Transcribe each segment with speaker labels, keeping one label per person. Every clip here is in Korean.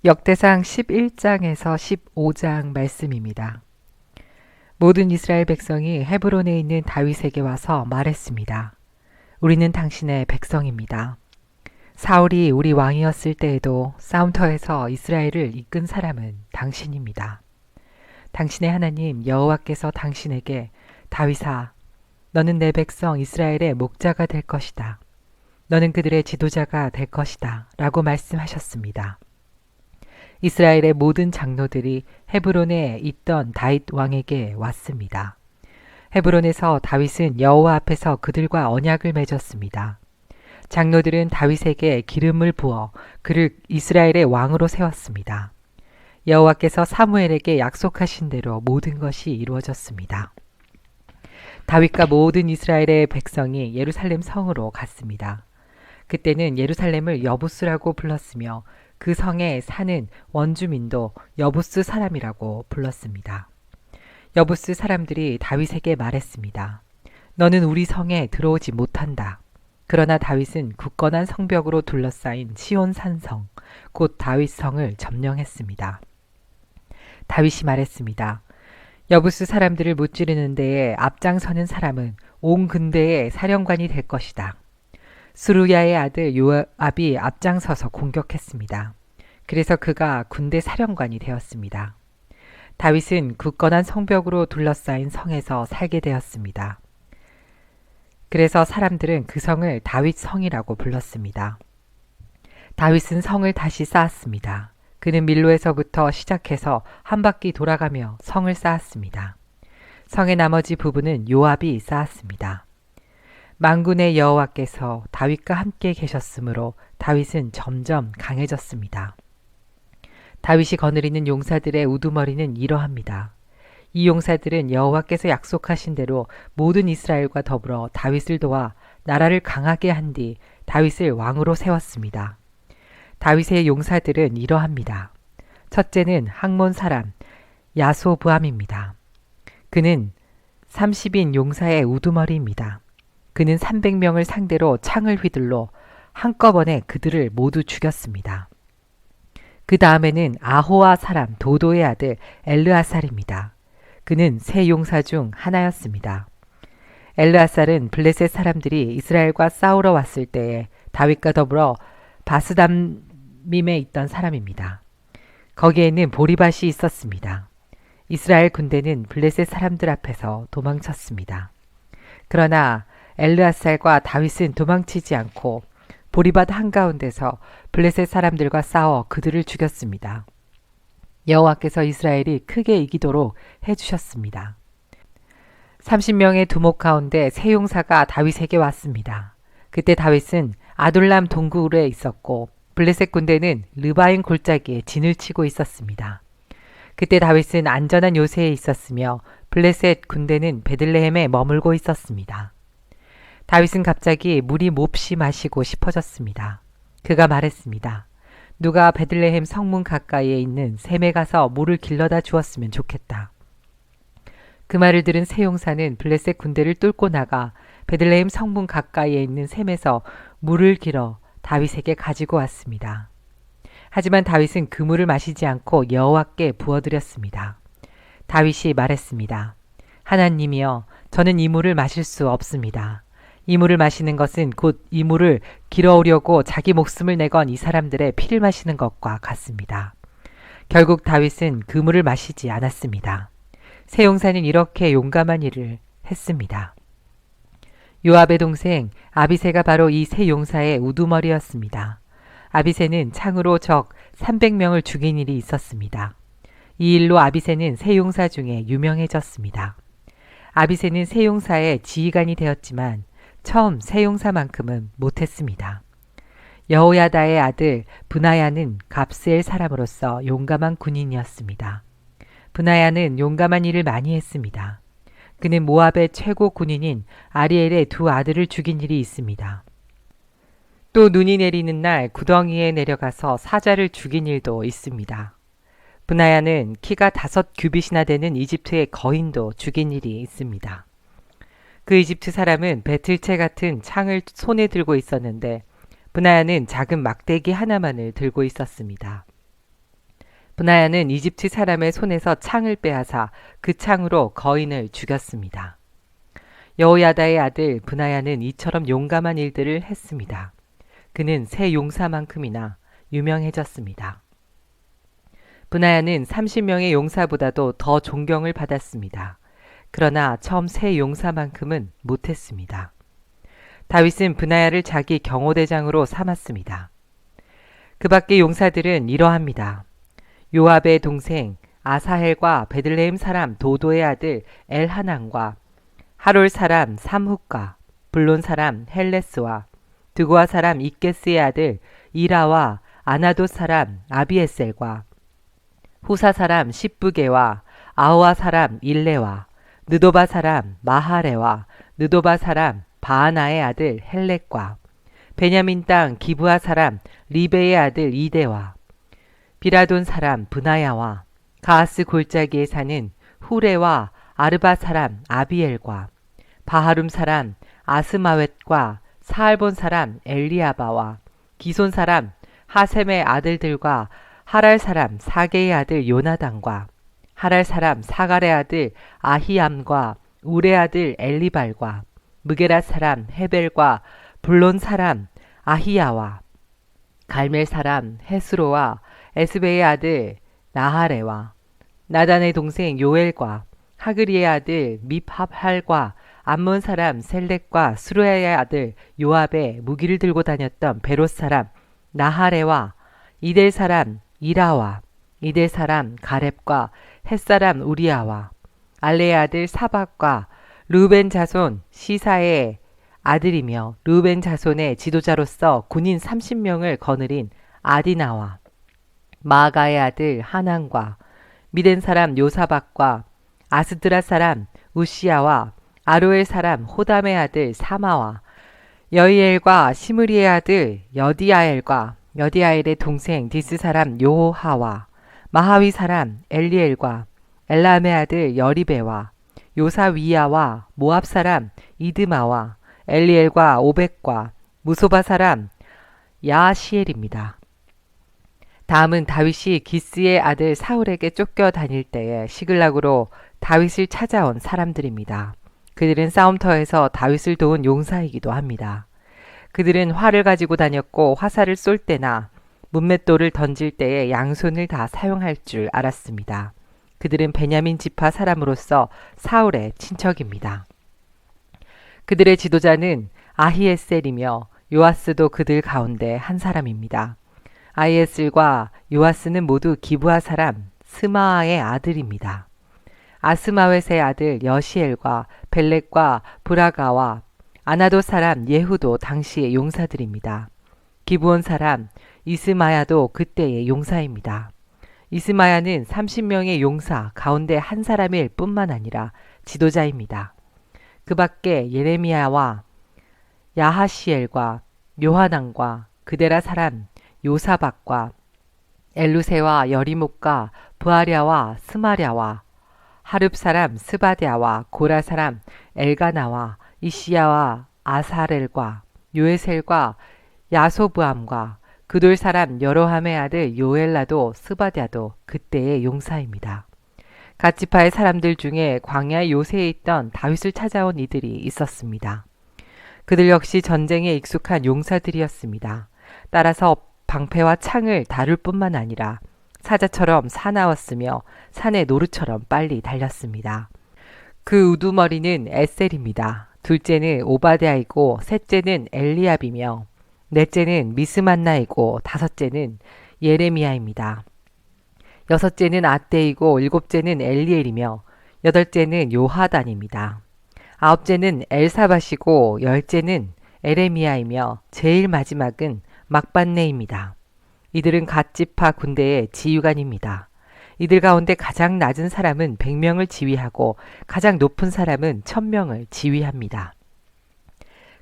Speaker 1: 역대상 11장에서 15장 말씀입니다. 모든 이스라엘 백성이 헤브론에 있는 다윗에게 와서 말했습니다. 우리는 당신의 백성입니다. 사울이 우리 왕이었을 때에도 싸움터에서 이스라엘을 이끈 사람은 당신입니다. 당신의 하나님 여호와께서 당신에게 다윗아, 너는 내 백성 이스라엘의 목자가 될 것이다. 너는 그들의 지도자가 될 것이다. 라고 말씀하셨습니다. 이스라엘의 모든 장로들이 헤브론에 있던 다윗 왕에게 왔습니다. 헤브론에서 다윗은 여호와 앞에서 그들과 언약을 맺었습니다. 장로들은 다윗에게 기름을 부어 그를 이스라엘의 왕으로 세웠습니다. 여호와께서 사무엘에게 약속하신 대로 모든 것이 이루어졌습니다. 다윗과 모든 이스라엘의 백성이 예루살렘 성으로 갔습니다. 그때는 예루살렘을 여부스라고 불렀으며 그 성에 사는 원주민도 여부스 사람이라고 불렀습니다. 여부스 사람들이 다윗에게 말했습니다. 너는 우리 성에 들어오지 못한다. 그러나 다윗은 굳건한 성벽으로 둘러싸인 시온 산성, 곧 다윗성을 점령했습니다. 다윗이 말했습니다. 여부스 사람들을 무찌르는 데에 앞장서는 사람은 온 군대의 사령관이 될 것이다. 수루야의 아들 요압이 앞장서서 공격했습니다. 그래서 그가 군대 사령관이 되었습니다. 다윗은 굳건한 성벽으로 둘러싸인 성에서 살게 되었습니다. 그래서 사람들은 그 성을 다윗 성이라고 불렀습니다. 다윗은 성을 다시 쌓았습니다. 그는 밀로에서부터 시작해서 한 바퀴 돌아가며 성을 쌓았습니다. 성의 나머지 부분은 요압이 쌓았습니다. 만군의 여호와께서 다윗과 함께 계셨으므로 다윗은 점점 강해졌습니다. 다윗이 거느리는 용사들의 우두머리는 이러합니다. 이 용사들은 여호와께서 약속하신 대로 모든 이스라엘과 더불어 다윗을 도와 나라를 강하게 한 뒤 다윗을 왕으로 세웠습니다. 다윗의 용사들은 이러합니다. 첫째는 학몬 사람 야소부암입니다. 그는 30인 용사의 우두머리입니다. 그는 300명을 상대로 창을 휘둘러 한꺼번에 그들을 모두 죽였습니다. 그 다음에는 아호와 사람 도도의 아들 엘르아살입니다. 그는 세 용사 중 하나였습니다. 엘르아살은 블레셋 사람들이 이스라엘과 싸우러 왔을 때에 다윗과 더불어 바스담밈에 있던 사람입니다. 거기에는 보리밭이 있었습니다. 이스라엘 군대는 블레셋 사람들 앞에서 도망쳤습니다. 그러나 엘르아살과 다윗은 도망치지 않고 보리밭 한가운데서 블레셋 사람들과 싸워 그들을 죽였습니다. 여호와께서 이스라엘이 크게 이기도록 해주셨습니다. 30명의 두목 가운데 세 용사가 다윗에게 왔습니다. 그때 다윗은 아둘람 동굴에 있었고 블레셋 군대는 르바임 골짜기에 진을 치고 있었습니다. 그때 다윗은 안전한 요새에 있었으며 블레셋 군대는 베들레헴에 머물고 있었습니다. 다윗은 갑자기 물이 몹시 마시고 싶어졌습니다. 그가 말했습니다. 누가 베들레헴 성문 가까이에 있는 샘에 가서 물을 길러다 주었으면 좋겠다. 그 말을 들은 세 용사는 블레셋 군대를 뚫고 나가 베들레헴 성문 가까이에 있는 샘에서 물을 길어 다윗에게 가지고 왔습니다. 하지만 다윗은 그 물을 마시지 않고 여호와께 부어드렸습니다. 다윗이 말했습니다. 하나님이여, 저는 이 물을 마실 수 없습니다. 이 물을 마시는 것은 곧 이 물을 길어오려고 자기 목숨을 내건 이 사람들의 피를 마시는 것과 같습니다. 결국 다윗은 그 물을 마시지 않았습니다. 세 용사는 이렇게 용감한 일을 했습니다. 요압의 동생 아비새가 바로 이 세 용사의 우두머리였습니다. 아비새는 창으로 적 300명을 죽인 일이 있었습니다. 이 일로 아비새는 세 용사 중에 유명해졌습니다. 아비새는 세 용사의 지휘관이 되었지만 처음 세 용사만큼은 못했습니다. 여호야다의 아들 브나야는 갑스엘 사람으로서 용감한 군인이었습니다. 브나야는 용감한 일을 많이 했습니다. 그는 모압의 최고 군인인 아리엘의 두 아들을 죽인 일이 있습니다. 또 눈이 내리는 날 구덩이에 내려가서 사자를 죽인 일도 있습니다. 브나야는 키가 5규빗이나 되는 이집트의 거인도 죽인 일이 있습니다. 그 이집트 사람은 배틀채 같은 창을 손에 들고 있었는데 브나야는 작은 막대기 하나만을 들고 있었습니다. 브나야는 이집트 사람의 손에서 창을 빼앗아 그 창으로 거인을 죽였습니다. 여호야다의 아들 브나야는 이처럼 용감한 일들을 했습니다. 그는 새 용사만큼이나 유명해졌습니다. 브나야는 30명의 용사보다도 더 존경을 받았습니다. 그러나 처음 새 용사만큼은 못했습니다. 다윗은 브나야를 자기 경호대장으로 삼았습니다. 그 밖의 용사들은 이러합니다. 요압의 동생 아사헬과 베들레헴 사람 도도의 아들 엘하난과 하롤 사람 삼후과 블론 사람 헬레스와 드고아 사람 이게스의 아들 이라와 아나돗 사람 아비에셀과 후사 사람 십부게와 아호아 사람 일레와 느도바 사람 마하레와 느도바 사람 바하나의 아들 헬렉과 베냐민 땅 기브아 사람 리베의 아들 이데와 비라돈 사람 브나야와 가하스 골짜기에 사는 후레와 아르바 사람 아비엘과 바하룸 사람 아스마웻과 사알본 사람 엘리아바와 기손 사람 하셈의 아들들과 하랄 사람 사게의 아들 요나단과 하랄 사람 사갈의 아들 아히암과 우레 아들 엘리발과 무게라 사람 헤벨과 블론 사람 아히야와 갈멜 사람 헤스로와 에스베의 아들 나하레와 나단의 동생 요엘과 하그리의 아들 밉합할과 암몬 사람 셀렉과 수르야의 아들 요압의 무기를 들고 다녔던 베롯 사람 나하레와 이델 사람 이라와 이델 사람 가렙과 햇사람 우리아와 알레의 아들 사박과 르우벤 자손 시사의 아들이며 르우벤 자손의 지도자로서 군인 30명을 거느린 아디나와 마아가의 아들 하난과 미덴 사람 요사박과 아스드라 사람 우시야와 아로엘 사람 호담의 아들 사마와 여이엘과 시므리의 아들 여디아엘과 여디아엘의 동생 디스 사람 요하와 마하위 사람 엘리엘과 엘람의 아들 여리베와 요사위야와 모압 사람 이드마와 엘리엘과 오벡과 무소바 사람 야시엘입니다. 다음은 다윗이 기스의 아들 사울에게 쫓겨 다닐 때에 시글락으로 다윗을 찾아온 사람들입니다. 그들은 싸움터에서 다윗을 도운 용사이기도 합니다. 그들은 활을 가지고 다녔고 화살을 쏠 때나 문맷돌을 던질 때에 양손을 다 사용할 줄 알았습니다. 그들은 베냐민 지파 사람으로서 사울의 친척입니다. 그들의 지도자는 아히에셀이며 요아스도 그들 가운데 한 사람입니다. 아히에셀과 요아스는 모두 기브아 사람 스마아의 아들입니다. 아스마웻의 아들 여시엘과 벨렉과 브라가와 아나돗 사람 예후도 당시의 용사들입니다. 기브온 사람 이스마야도 그때의 용사입니다. 이스마야는 30명의 용사 가운데 한 사람일 뿐만 아니라 지도자입니다. 그 밖에 예레미야와 야하시엘과 요하난과 그데라 사람 요사박과 엘루세와 여리목과 부아랴와 스마랴와 하릅 사람 스바랴와 고라 사람 엘가나와 이시야와 아사렐과 요에셀과 야소브암과 그돌 사람 여로함의 아들 요엘라도 스바랴도 그때의 용사입니다. 갓지파의 사람들 중에 광야 요새에 있던 다윗을 찾아온 이들이 있었습니다. 그들 역시 전쟁에 익숙한 용사들이었습니다. 따라서 방패와 창을 다룰 뿐만 아니라 사자처럼 사나웠으며 산의 노루처럼 빨리 달렸습니다. 그 우두머리는 에셀입니다. 둘째는 오바댜이고 셋째는 엘리압이며 넷째는 미스만나이고 다섯째는 예레미야입니다. 여섯째는 아떼이고 일곱째는 엘리엘이며 여덟째는 요하단입니다. 아홉째는 엘사밧이고 열째는 에레미야이며 제일 마지막은 막반네입니다. 이들은 갓지파 군대의 지휘관입니다. 이들 가운데 가장 낮은 사람은 100명을 지휘하고 가장 높은 사람은 1000명을 지휘합니다.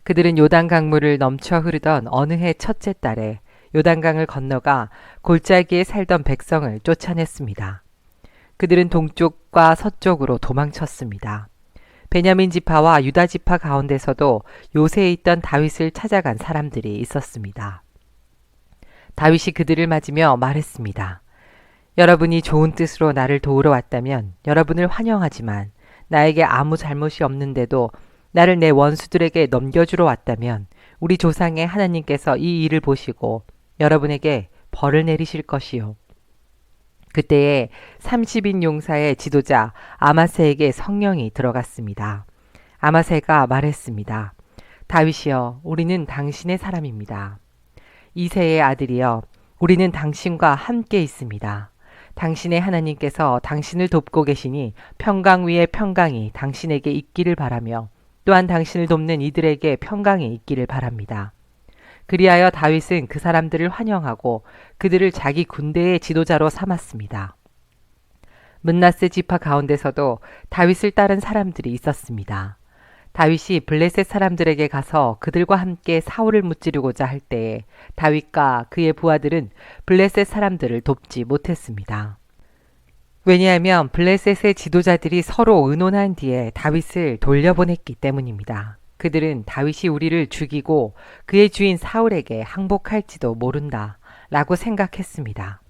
Speaker 1: 그들은 요단 강물을 넘쳐 흐르던 어느 해 첫째 달에 요단강을 건너가 골짜기에 살던 백성을 쫓아냈습니다. 그들은 동쪽과 서쪽으로 도망쳤습니다. 베냐민 지파와 유다 지파 가운데서도 요새에 있던 다윗을 찾아간 사람들이 있었습니다. 다윗이 그들을 맞으며 말했습니다. 여러분이 좋은 뜻으로 나를 도우러 왔다면 여러분을 환영하지만 나에게 아무 잘못이 없는데도 나를 내 원수들에게 넘겨주러 왔다면 우리 조상의 하나님께서 이 일을 보시고 여러분에게 벌을 내리실 것이요. 그때에 30인 용사의 지도자 아마세에게 성령이 들어갔습니다. 아마세가 말했습니다. 다윗이여, 우리는 당신의 사람입니다. 이새의 아들이여, 우리는 당신과 함께 있습니다. 당신의 하나님께서 당신을 돕고 계시니 평강 위에 평강이 당신에게 있기를 바라며 또한 당신을 돕는 이들에게 평강이 있기를 바랍니다. 그리하여 다윗은 그 사람들을 환영하고 그들을 자기 군대의 지도자로 삼았습니다. 므낫세 지파 가운데서도 다윗을 따른 사람들이 있었습니다. 다윗이 블레셋 사람들에게 가서 그들과 함께 사울을 무찌르고자 할 때에 다윗과 그의 부하들은 블레셋 사람들을 돕지 못했습니다. 왜냐하면 블레셋의 지도자들이 서로 의논한 뒤에 다윗을 돌려보냈기 때문입니다. 그들은 다윗이 우리를 죽이고 그의 주인 사울에게 항복할지도 모른다 라고 생각했습니다.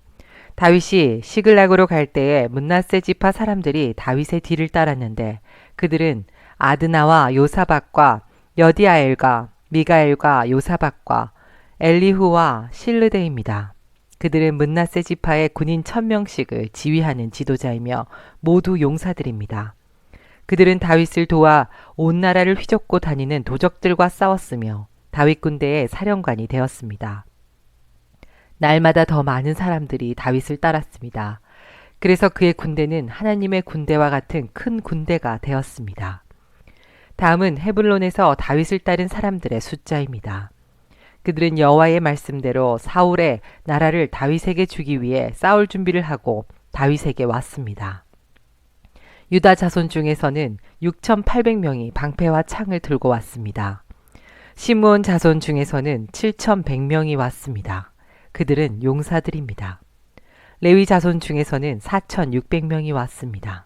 Speaker 1: 다윗이 시글락으로 갈 때에 므낫세 지파 사람들이 다윗의 뒤를 따랐는데 그들은 아드나와 요사박과 여디아엘과 미가엘과 요사박과 엘리후와 실르데입니다. 그들은 므낫세 지파의 군인 1000명씩을 지휘하는 지도자이며 모두 용사들입니다. 그들은 다윗을 도와 온 나라를 휘젓고 다니는 도적들과 싸웠으며 다윗 군대의 사령관이 되었습니다. 날마다 더 많은 사람들이 다윗을 따랐습니다. 그래서 그의 군대는 하나님의 군대와 같은 큰 군대가 되었습니다. 다음은 헤블론에서 다윗을 따른 사람들의 숫자입니다. 그들은 여호와의 말씀대로 사울의 나라를 다윗에게 주기 위해 싸울 준비를 하고 다윗에게 왔습니다. 유다 자손 중에서는 6,800명이 방패와 창을 들고 왔습니다. 시므온 자손 중에서는 7,100명이 왔습니다. 그들은 용사들입니다. 레위 자손 중에서는 4,600명이 왔습니다.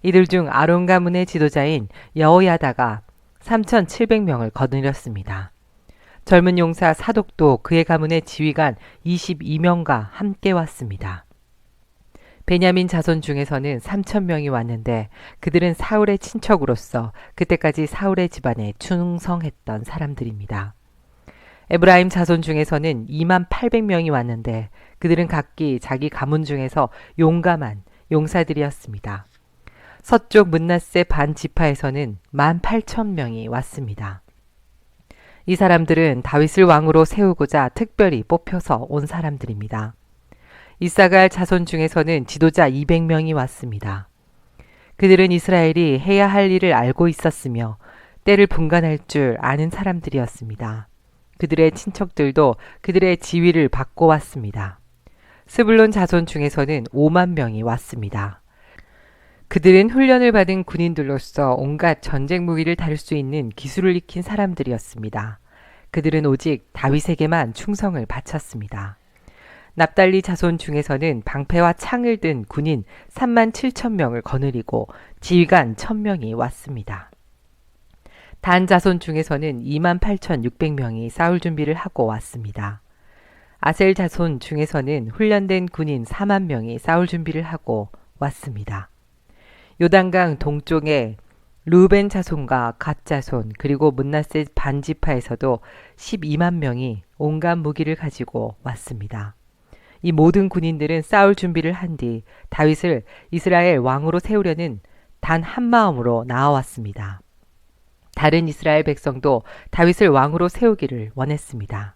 Speaker 1: 이들 중 아론 가문의 지도자인 여호야다가 3,700명을 거느렸습니다. 젊은 용사 사독도 그의 가문의 지휘관 22명과 함께 왔습니다. 베냐민 자손 중에서는 3,000명이 왔는데 그들은 사울의 친척으로서 그때까지 사울의 집안에 충성했던 사람들입니다. 에브라임 자손 중에서는 28,000명이 왔는데 그들은 각기 자기 가문 중에서 용감한 용사들이었습니다. 서쪽 므낫세 반 지파에서는 18,000명이 왔습니다. 이 사람들은 다윗을 왕으로 세우고자 특별히 뽑혀서 온 사람들입니다. 이사갈 자손 중에서는 지도자 200명이 왔습니다. 그들은 이스라엘이 해야 할 일을 알고 있었으며 때를 분간할 줄 아는 사람들이었습니다. 그들의 친척들도 그들의 지위를 받고 왔습니다. 스불론 자손 중에서는 5만 명이 왔습니다. 그들은 훈련을 받은 군인들로서 온갖 전쟁 무기를 다룰 수 있는 기술을 익힌 사람들이었습니다. 그들은 오직 다윗에게만 충성을 바쳤습니다. 납달리 자손 중에서는 방패와 창을 든 군인 37,000명을 거느리고 지휘관 1,000명이 왔습니다. 단 자손 중에서는 28,600명이 싸울 준비를 하고 왔습니다. 아셀 자손 중에서는 훈련된 군인 4만 명이 싸울 준비를 하고 왔습니다. 요단강 동쪽에 루벤 자손과 갓 자손 그리고 므낫세 반지파에서도 12만 명이 온갖 무기를 가지고 왔습니다. 이 모든 군인들은 싸울 준비를 한 뒤 다윗을 이스라엘 왕으로 세우려는 단 한 마음으로 나아왔습니다. 다른 이스라엘 백성도 다윗을 왕으로 세우기를 원했습니다.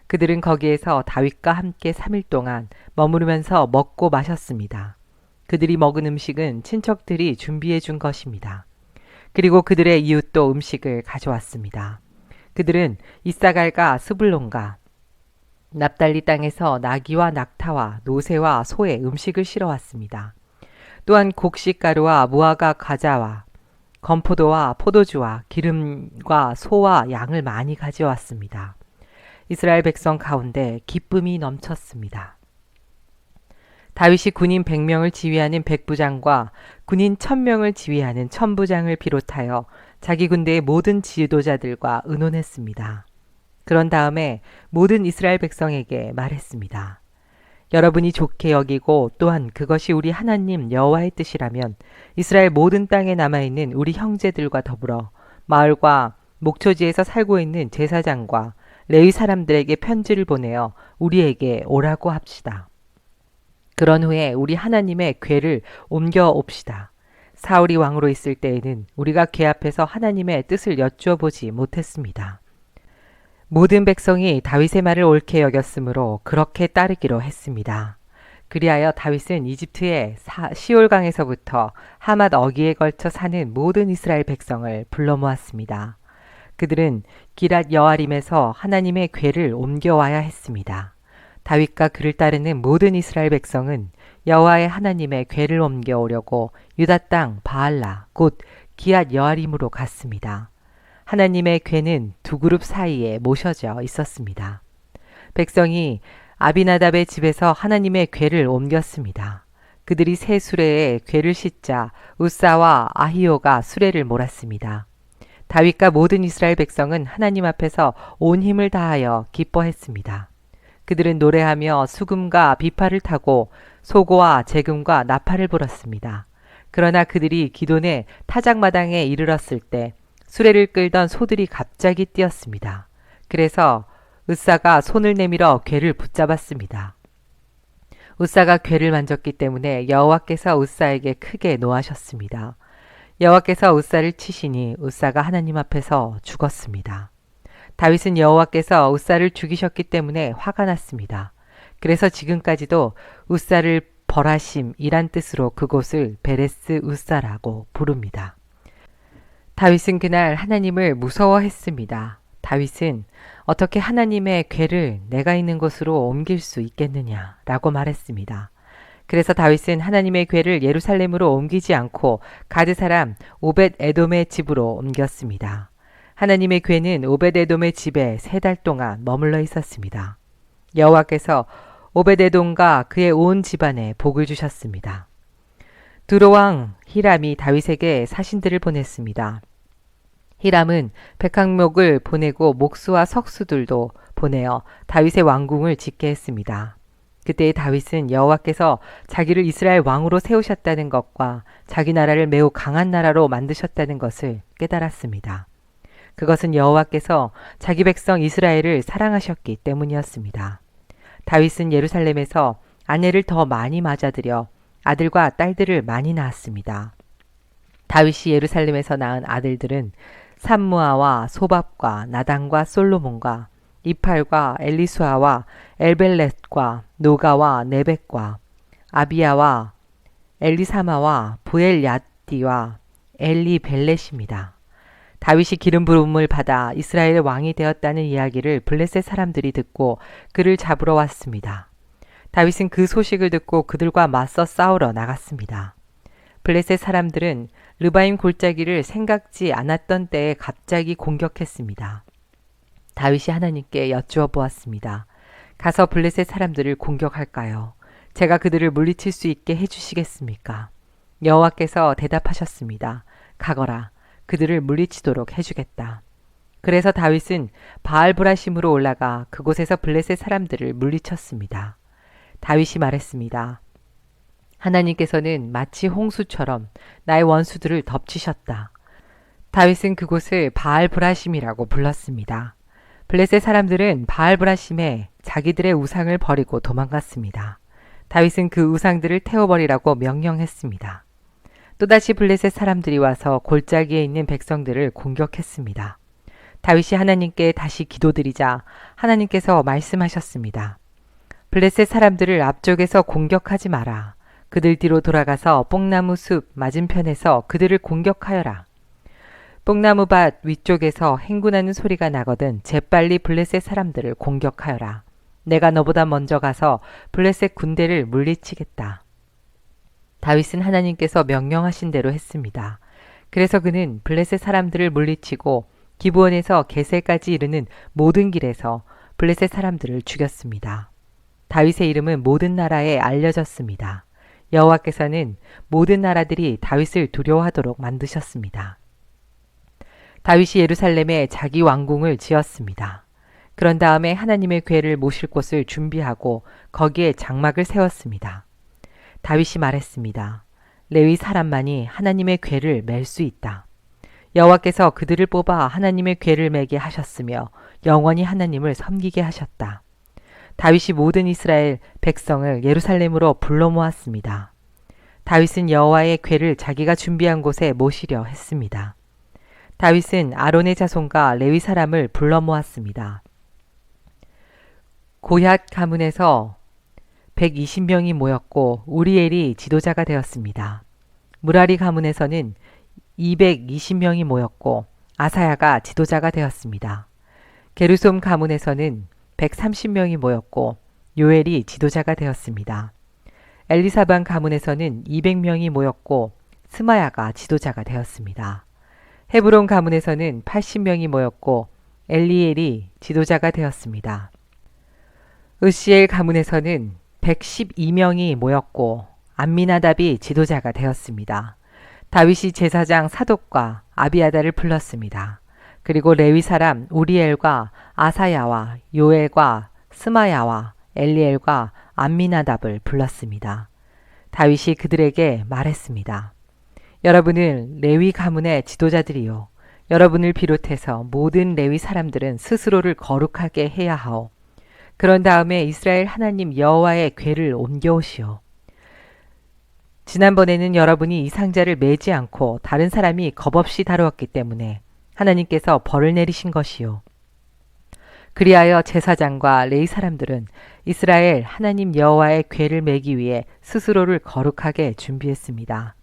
Speaker 1: 그들은 거기에서 다윗과 함께 3일 동안 머무르면서 먹고 마셨습니다. 그들이 먹은 음식은 친척들이 준비해 준 것입니다. 그리고 그들의 이웃도 음식을 가져왔습니다. 그들은 이사갈과 스불론과 납달리 땅에서 나귀와 낙타와 노새와 소의 음식을 실어왔습니다. 또한 곡식가루와 무화과 과자와 건포도와 포도주와 기름과 소와 양을 많이 가져왔습니다. 이스라엘 백성 가운데 기쁨이 넘쳤습니다. 다윗이 군인 100명을 지휘하는 백부장과 군인 1000명을 지휘하는 천부장을 비롯하여 자기 군대의 모든 지도자들과 의논했습니다. 그런 다음에 모든 이스라엘 백성에게 말했습니다. 여러분이 좋게 여기고 또한 그것이 우리 하나님 여호와의 뜻이라면 이스라엘 모든 땅에 남아있는 우리 형제들과 더불어 마을과 목초지에서 살고 있는 제사장과 레위 사람들에게 편지를 보내어 우리에게 오라고 합시다. 그런 후에 우리 하나님의 궤를 옮겨 옵시다. 사울이 왕으로 있을 때에는 우리가 궤 앞에서 하나님의 뜻을 여쭈어 보지 못했습니다. 모든 백성이 다윗의 말을 옳게 여겼으므로 그렇게 따르기로 했습니다. 그리하여 다윗은 이집트의 시올강에서부터 하맛 어기에 걸쳐 사는 모든 이스라엘 백성을 불러 모았습니다. 그들은 기랏 여아림에서 하나님의 궤를 옮겨와야 했습니다. 다윗과 그를 따르는 모든 이스라엘 백성은 여호와의 하나님의 궤를 옮겨오려고 유다 땅 바알라 곧 기랏 여아림으로 갔습니다. 하나님의 궤는 두 그룹 사이에 모셔져 있었습니다. 백성이 아비나답의 집에서 하나님의 궤를 옮겼습니다. 그들이 새 수레에 궤를 싣자 우사와 아히오가 수레를 몰았습니다. 다윗과 모든 이스라엘 백성은 하나님 앞에서 온 힘을 다하여 기뻐했습니다. 그들은 노래하며 수금과 비파를 타고 소고와 재금과 나팔을 불었습니다. 그러나 그들이 기돈의 타작마당에 이르렀을 때 수레를 끌던 소들이 갑자기 뛰었습니다. 그래서 으사가 손을 내밀어 궤를 붙잡았습니다. 으사가 궤를 만졌기 때문에 여호와께서 으사에게 크게 노하셨습니다. 여호와께서 으사를 치시니 으사가 하나님 앞에서 죽었습니다. 다윗은 여호와께서 으사를 죽이셨기 때문에 화가 났습니다. 그래서 지금까지도 으사를 벌하심이란 뜻으로 그곳을 베레스 으사라고 부릅니다. 다윗은 그날 하나님을 무서워했습니다. 다윗은 어떻게 하나님의 궤를 내가 있는 곳으로 옮길 수 있겠느냐라고 말했습니다. 그래서 다윗은 하나님의 궤를 예루살렘으로 옮기지 않고 가드 사람 오벳 에돔의 집으로 옮겼습니다. 하나님의 궤는 오벳 에돔의 집에 3달 동안 머물러 있었습니다. 여호와께서 오벳 에돔과 그의 온 집안에 복을 주셨습니다. 두로왕 히람이 다윗에게 사신들을 보냈습니다. 히람은 백항목을 보내고 목수와 석수들도 보내어 다윗의 왕궁을 짓게 했습니다. 그때 다윗은 여호와께서 자기를 이스라엘 왕으로 세우셨다는 것과 자기 나라를 매우 강한 나라로 만드셨다는 것을 깨달았습니다. 그것은 여호와께서 자기 백성 이스라엘을 사랑하셨기 때문이었습니다. 다윗은 예루살렘에서 아내를 더 많이 맞아들여 아들과 딸들을 많이 낳았습니다. 다윗이 예루살렘에서 낳은 아들들은 삼무아와 소밥과 나단과 솔로몬과 이팔과 엘리수아와 엘벨렛과 노가와 네벡과 아비야와 엘리사마와 부엘야디와 엘리벨렛입니다. 다윗이 기름 부음을 받아 이스라엘의 왕이 되었다는 이야기를 블레셋 사람들이 듣고 그를 잡으러 왔습니다. 다윗은 그 소식을 듣고 그들과 맞서 싸우러 나갔습니다. 블레셋 사람들은 르바임 골짜기를 생각지 않았던 때에 갑자기 공격했습니다. 다윗이 하나님께 여쭈어 보았습니다. 가서 블레셋 사람들을 공격할까요? 제가 그들을 물리칠 수 있게 해주시겠습니까? 여호와께서 대답하셨습니다. 가거라. 그들을 물리치도록 해주겠다. 그래서 다윗은 바알브라심으로 올라가 그곳에서 블레셋 사람들을 물리쳤습니다. 다윗이 말했습니다. 하나님께서는 마치 홍수처럼 나의 원수들을 덮치셨다. 다윗은 그곳을 바알브라심이라고 불렀습니다. 블레셋 사람들은 바알브라심에 자기들의 우상을 버리고 도망갔습니다. 다윗은 그 우상들을 태워버리라고 명령했습니다. 또다시 블레셋 사람들이 와서 골짜기에 있는 백성들을 공격했습니다. 다윗이 하나님께 다시 기도드리자 하나님께서 말씀하셨습니다. 블레셋 사람들을 앞쪽에서 공격하지 마라. 그들 뒤로 돌아가서 뽕나무 숲 맞은편에서 그들을 공격하여라. 뽕나무밭 위쪽에서 행군하는 소리가 나거든 재빨리 블레셋 사람들을 공격하여라. 내가 너보다 먼저 가서 블레셋 군대를 물리치겠다. 다윗은 하나님께서 명령하신 대로 했습니다. 그래서 그는 블레셋 사람들을 물리치고 기브온에서 게셀까지 이르는 모든 길에서 블레셋 사람들을 죽였습니다. 다윗의 이름은 모든 나라에 알려졌습니다. 여호와께서는 모든 나라들이 다윗을 두려워하도록 만드셨습니다. 다윗이 예루살렘에 자기 왕궁을 지었습니다. 그런 다음에 하나님의 궤를 모실 곳을 준비하고 거기에 장막을 세웠습니다. 다윗이 말했습니다. 레위 사람만이 하나님의 궤를 맬 수 있다. 여호와께서 그들을 뽑아 하나님의 궤를 매게 하셨으며 영원히 하나님을 섬기게 하셨다. 다윗이 모든 이스라엘 백성을 예루살렘으로 불러 모았습니다. 다윗은 여호와의 궤를 자기가 준비한 곳에 모시려 했습니다. 다윗은 아론의 자손과 레위 사람을 불러 모았습니다. 고얏 가문에서 120명이 모였고 우리엘이 지도자가 되었습니다. 무라리 가문에서는 220명이 모였고 아사야가 지도자가 되었습니다. 게르솜 가문에서는 130명이 모였고 요엘이 지도자가 되었습니다. 엘리사반 가문에서는 200명이 모였고 스마야가 지도자가 되었습니다. 헤브론 가문에서는 80명이 모였고 엘리엘이 지도자가 되었습니다. 으시엘 가문에서는 112명이 모였고 암미나답이 지도자가 되었습니다. 다윗이 제사장 사독과 아비아달을 불렀습니다. 그리고 레위 사람 우리엘과 아사야와 요엘과 스마야와 엘리엘과 암미나답을 불렀습니다. 다윗이 그들에게 말했습니다. 여러분은 레위 가문의 지도자들이요. 여러분을 비롯해서 모든 레위 사람들은 스스로를 거룩하게 해야 하오. 그런 다음에 이스라엘 하나님 여호와의 궤를 옮겨오시오. 지난번에는 여러분이 이 상자를 매지 않고 다른 사람이 겁없이 다루었기 때문에 하나님께서 벌을 내리신 것이요. 그리하여 제사장과 레위 사람들은 이스라엘 하나님 여호와의 궤를 매기 위해 스스로를 거룩하게 준비했습니다.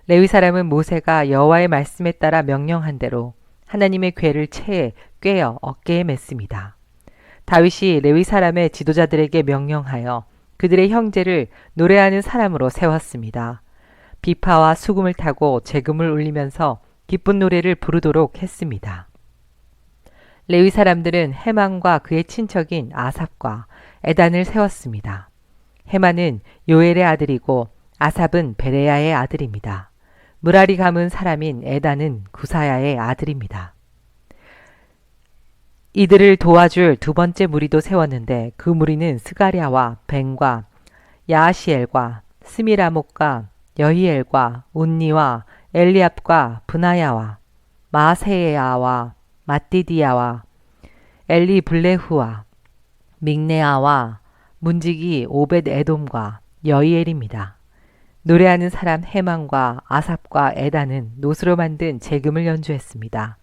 Speaker 1: 레위 사람은 모세가 여호와의 말씀에 따라 명령한 대로 하나님의 궤를 채에 꿰어 어깨에 맸습니다. 다윗이 레위 사람의 지도자들에게 명령하여 그들의 형제를 노래하는 사람으로 세웠습니다. 비파와 수금을 타고 재금을 울리면서 기쁜 노래를 부르도록 했습니다. 레위 사람들은 헤만과 그의 친척인 아삽과 에단을 세웠습니다. 헤만은 요엘의 아들이고 아삽은 베레야의 아들입니다. 무라리 가문 사람인 에단은 구사야의 아들입니다. 이들을 도와줄 두 번째 무리도 세웠는데 그 무리는 스가랴와 벤과 야하시엘과 스미라목과 여히엘과 운니와 엘리압과 브나야와 마세야와 마띠디야와 엘리 블레후와 믹네아와 문지기 오벳 에돔과 여히엘입니다. 노래하는 사람 헤만과 아삽과 에단은 노스로 만든 재금을 연주했습니다.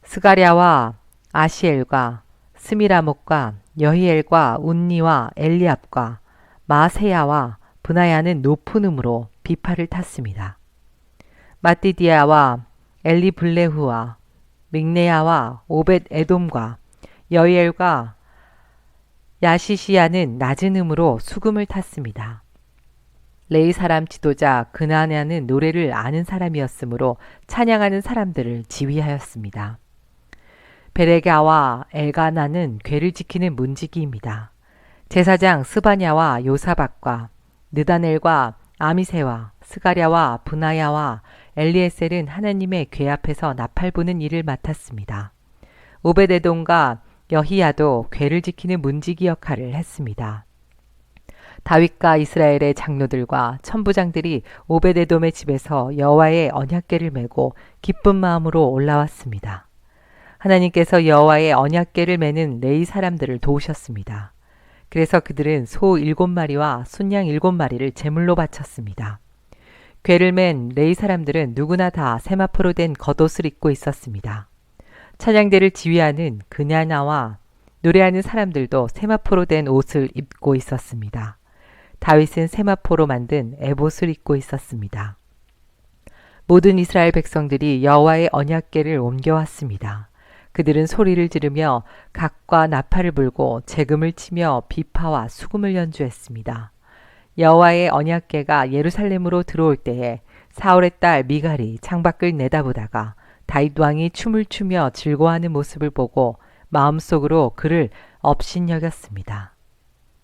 Speaker 1: 스가랴와 아시엘과 스미라목과 여히엘과 운니와 엘리압과 마세야와 브나야는 높은 음으로 비파를 탔습니다. 마띠디아와 엘리 블레후와 믹네야와 오벳 에돔과 여히엘과 야시시야는 낮은 음으로 수금을 탔습니다. 레위 사람 지도자 그나냐는 노래를 아는 사람이었으므로 찬양하는 사람들을 지휘하였습니다. 베레가와 엘가나는 궤를 지키는 문지기입니다. 제사장 스바냐와 요사박과 느다넬과 아미세와 스가랴와 브나야와 엘리에셀은 하나님의 궤 앞에서 나팔 부는 일을 맡았습니다. 오베데돔과 여히야도 궤를 지키는 문지기 역할을 했습니다. 다윗과 이스라엘의 장로들과 천부장들이 오베데돔의 집에서 여호와의 언약궤를 메고 기쁜 마음으로 올라왔습니다. 하나님께서 여호와의 언약궤를 메는 레위 사람들을 도우셨습니다. 그래서 그들은 소 7마리와 순양 7마리를 제물로 바쳤습니다. 궤를 맨 레위 사람들은 누구나 다 세마포로 된 겉옷을 입고 있었습니다. 찬양대를 지휘하는 그냐나와 노래하는 사람들도 세마포로 된 옷을 입고 있었습니다. 다윗은 세마포로 만든 에봇을 입고 있었습니다. 모든 이스라엘 백성들이 여호와의 언약궤를 옮겨왔습니다. 그들은 소리를 지르며 각과 나팔을 불고 재금을 치며 비파와 수금을 연주했습니다. 여호와의 언약궤가 예루살렘으로 들어올 때에 사울의 딸 미갈이 창밖을 내다보다가 다윗 왕이 춤을 추며 즐거워하는 모습을 보고 마음속으로 그를 업신여겼습니다.